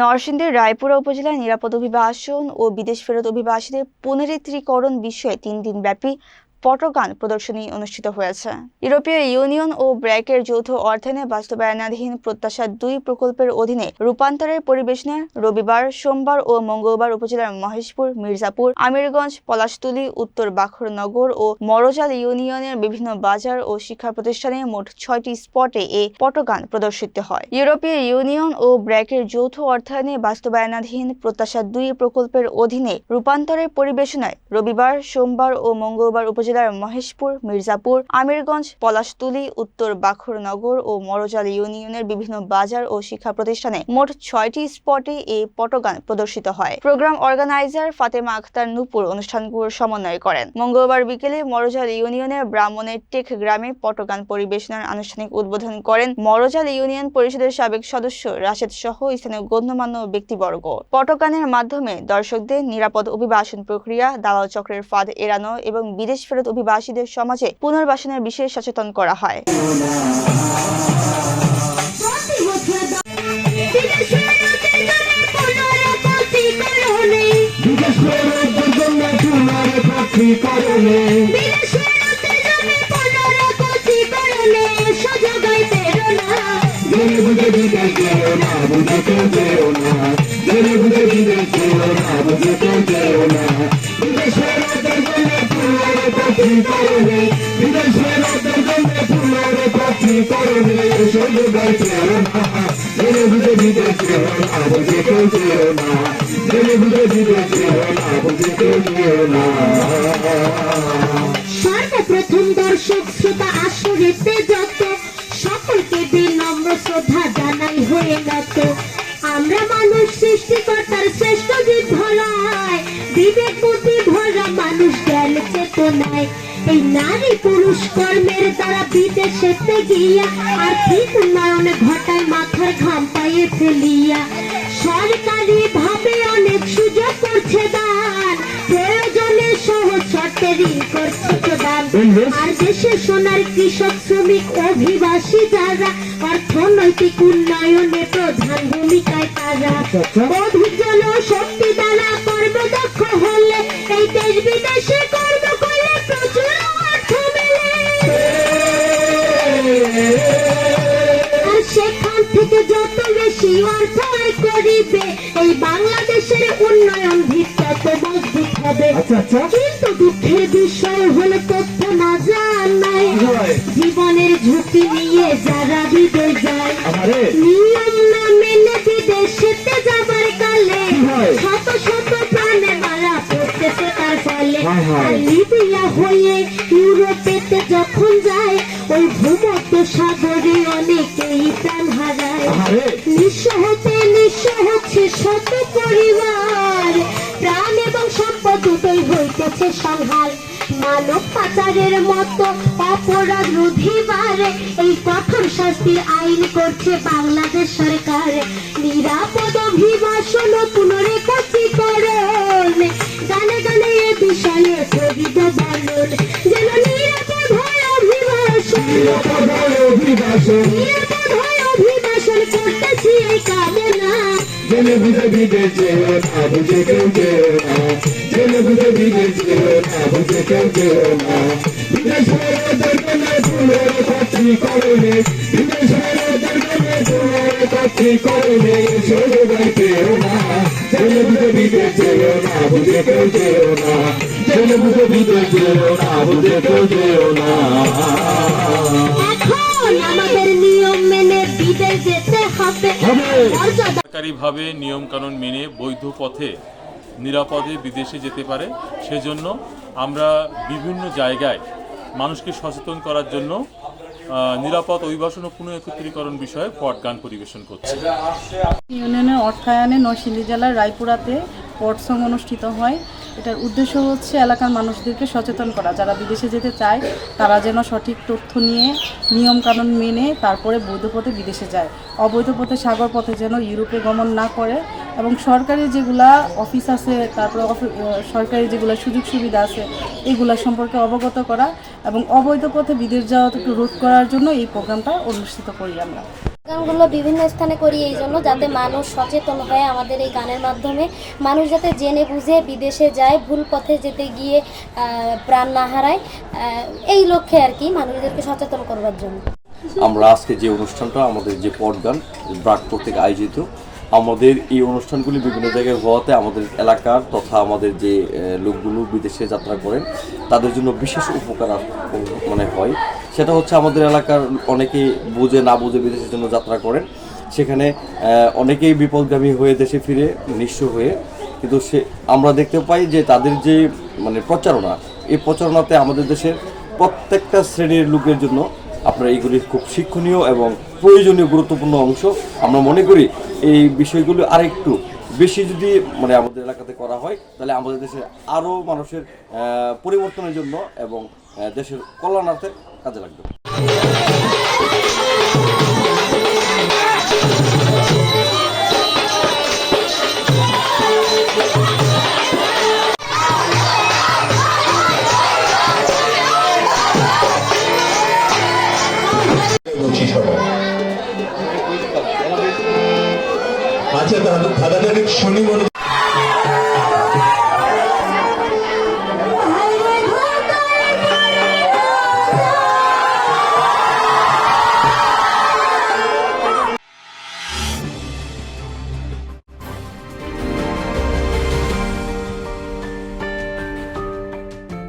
নরসিংদীর রায়পুরা উপজেলায় নিরাপদ অভিবাসন ও বিদেশ ফেরত অভিবাসীদের পুনরীকরণ বিষয়ে 3 দিনব্যাপী পটগান প্রদর্শনী অনুষ্ঠিত হয়েছে। ইউরোপীয় ইউনিয়ন ও ব্র্যাকের যৌথ অর্থায়নে বাস্তবায়নাধীন প্রত্যাশা 2 প্রকল্পের অধীনে রূপান্তরের পরিবেশনায় রবিবার, সোমবার ও মঙ্গলবার উপজেলার মহেশপুর, মির্জাপুর, আমিরগঞ্জ, পলাশতুলী, উত্তর বাখরনগর ও মরজাল ইউনিয়নের বিভিন্ন বাজার ও শিক্ষা প্রতিষ্ঠানে মোট 6টি স্পটে এই পটগান প্রদর্শিত হয়। ইউরোপীয় ইউনিয়ন ও ব্র্যাকের যৌথ অর্থায়নে বাস্তবায়নাধীন প্রত্যাশা 2 প্রকল্পের অধীনে রূপান্তরের পরিবেশনায় রবিবার, সোমবার ও মঙ্গলবার উপজেলার মহেশপুর, মির্জাপুর, আমিরগঞ্জ, পলাশতুলী, উত্তর বাখরনগর ও মরজাল ইউনিয়নের বিভিন্ন বাজার ও শিক্ষা প্রতিষ্ঠানে মোট 6টি স্পটে এই পটগান প্রদর্শিত হয়। প্রোগ্রাম অর্গানাইজার ফাতেমা আক্তার নূপুর অনুষ্ঠানগুলোর সমন্বয় করেন। মঙ্গলবার বিকেলে মরজাল ইউনিয়নের ব্রাহ্মণের টেক গ্রামে পটগান পরিবেশনার আনুষ্ঠানিক উদ্বোধন করেন মরজাল ইউনিয়ন পরিষদের সাবেক সদস্য রাশেদ সহ স্থানীয় গণ্যমান্য ব্যক্তিবর্গ। পটগানের মাধ্যমে দর্শকদের নিরাপদ অভিবাসন প্রক্রিয়া, দালাল চক্রের ফাঁদ এড়ানো এবং বিদেশ ফেরত অভিবাসীদের সমাজে পুনর্বাসনের বিষয়ে সচেতন করা হয়। সর্বপ্রথম দর্শক শ্রোতা আসরেতে যত সকলকে বিনম্র শ্রদ্ধা জানাই হয়ে নত। আমরা মানুষ সৃষ্টিকর্তার শ্রেষ্ঠ জীব ধরায়, বিবেক বুদ্ধি ভরা মানুষ জ্ঞান চেতনায়। এই নারী পুরুষ কর্মের দ্বারা বিদেশেতে গিয়া আর্থিক উন্নয়নে ঘটায় মাথার ঘাম পায়ে ফেলিয়া। সরকারি ভাবে অনেক সুযোগ করছে দান, প্রয়োজনে সহজ শর্তে ঋণ করছে প্রদান। আর দেশে সোনার কৃষক, শ্রমিক, অভিবাসী যারা অর্থনৈতিক উন্নয়নে প্রধান ভূমিকায় তারা। অধিক জনশক্তি দ্বারা কর্মদক্ষ হলে এই দেশ বিদেশে কর্ম করলে প্রচুর অর্থ মেলে। আর সেখান থেকে যত বেশি অর্থ আয় করিবে এই বাংলাদেশের উন্নয়ন ভিত তত মজবুত হবে। কিন্তু দুঃখের বিষয় হলো তথ্য না জানায়, জীবনের ঝুঁকি নিয়ে যারা বিদেশ যায়, নিয়ম না মেনে বিদেশেতে যাবার কালে শত শত প্রাণে মারা পড়তেছে তার ফলে। আর লিবিয়া হয়ে ইউরোপেতে যখন যায় ওই ভূমধ্য সাগরে অনেকেই প্রাণ হারায়। নিঃস্ব হচ্ছে শত পরিবার, প্রাণ এবং সম্পদ দুটোই হইতেছে সংহার। মানব পাচারের মতো অপরাধ রোধিবার এই কঠোর শাস্তির আইন করছে বাংলাদেশ সরকার। নিরাপদ অভিবাসন ও পুনরীকরণ গানে গানে এ বিষয়ে প্রবিত বলন, যেন নিরাপদ হয় অভিবাসন, নিরাপদ হয় অভিবাসন করতেছি এই কামনা। জেনে বুঝে বিদেশে না বুঝে কেউ যেও না, জেনে বুঝে বিদেশে না বুঝে কেউ যেও না। বিদেশের দর্শনে পুনরীকরণ করলে, বিদেশের দর্শনে পুনরীকরণ করলে সবাই পেও না। জেনে বুঝে বিদেশে না বুঝে কেউ যেও না, জেনে বুঝে বিদেশে না বুঝে কেউ যেও না। এখন আমাদের নিয়ম মেনে বিদেশ যেতে হবে। সরকারিভাবে নিয়ম কানুন মেনে বৈধ পথে নিরাপদে বিদেশে যেতে পারে, সেজন্য আমরা বিভিন্ন জায়গায় মানুষকে সচেতন করার জন্য নিরাপদ অভিবাসন ও পুনঃএকত্রীকরণ বিষয়ে পটগান পরিবেশন করছি। ইউনিয়নের অর্থায়নে নরসিংদী জেলার রায়পুরাতে পটসং অনুষ্ঠিত হয়। এটার উদ্দেশ্য হচ্ছে এলাকার মানুষদেরকে সচেতন করা, যারা বিদেশে যেতে চায় তারা যেন সঠিক তথ্য নিয়ে নিয়মকানুন মেনে তারপরে বৈধ পথে বিদেশে যায়, অবৈধ পথে সাগর পথে যেন ইউরোপে গমন না করে, এবং সরকারি যেগুলা অফিস আছে, তারপরে সরকারি যেগুলো সুযোগ সুবিধা আছে এগুলা সম্পর্কে অবগত করা এবং অবৈধ পথে বিদেশ যাওয়া রোধ করার জন্য এই প্রোগ্রামটা অনুষ্ঠিত করি আমরা। গানগুলো বিভিন্ন স্থানে করি এই জন্য যাতে মানুষ সচেতন হয় আমাদের এই গানের মাধ্যমে, মানুষ যাতে জেনে বুঝে বিদেশে যায়, ভুল পথে যেতে গিয়ে প্রাণ না হারায়, এই লক্ষ্যে আর কি মানুষদেরকে সচেতন করবার জন্য। আমরা আজকে যে অনুষ্ঠানটা আমাদের যে পটগান ব্রাক কর্তৃক আয়োজিত, আমাদের এই অনুষ্ঠানগুলি বিভিন্ন জায়গায় হওয়াতে আমাদের এলাকার তথা আমাদের যে লোকগুলো বিদেশে যাত্রা করেন তাদের জন্য বিশেষ উপকার হয়। সেটা হচ্ছে আমাদের এলাকার অনেকেই বুঝে না বুঝে বিদেশের জন্য যাত্রা করেন, সেখানে অনেকেই বিপদগামী হয়ে দেশে ফিরে নিঃস্ব হয়ে, কিন্তু আমরা দেখতে পাই যে তাদের যে প্রচারণা, এই প্রচারণাতে আমাদের দেশের প্রত্যেকটা শ্রেণীর লোকের জন্য আপনার এইগুলি খুব শিক্ষণীয় এবং প্রয়োজনীয় গুরুত্বপূর্ণ অংশ। আমরা মনে করি এই বিষয়গুলো আরেকটু বেশি যদি আমাদের এলাকাতে করা হয় তাহলে আমাদের দেশে আরও মানুষের পরিবর্তনের জন্য এবং দেশের কল্যাণার্থে কাজে লাগবে। আচ্ছা দাদা শনি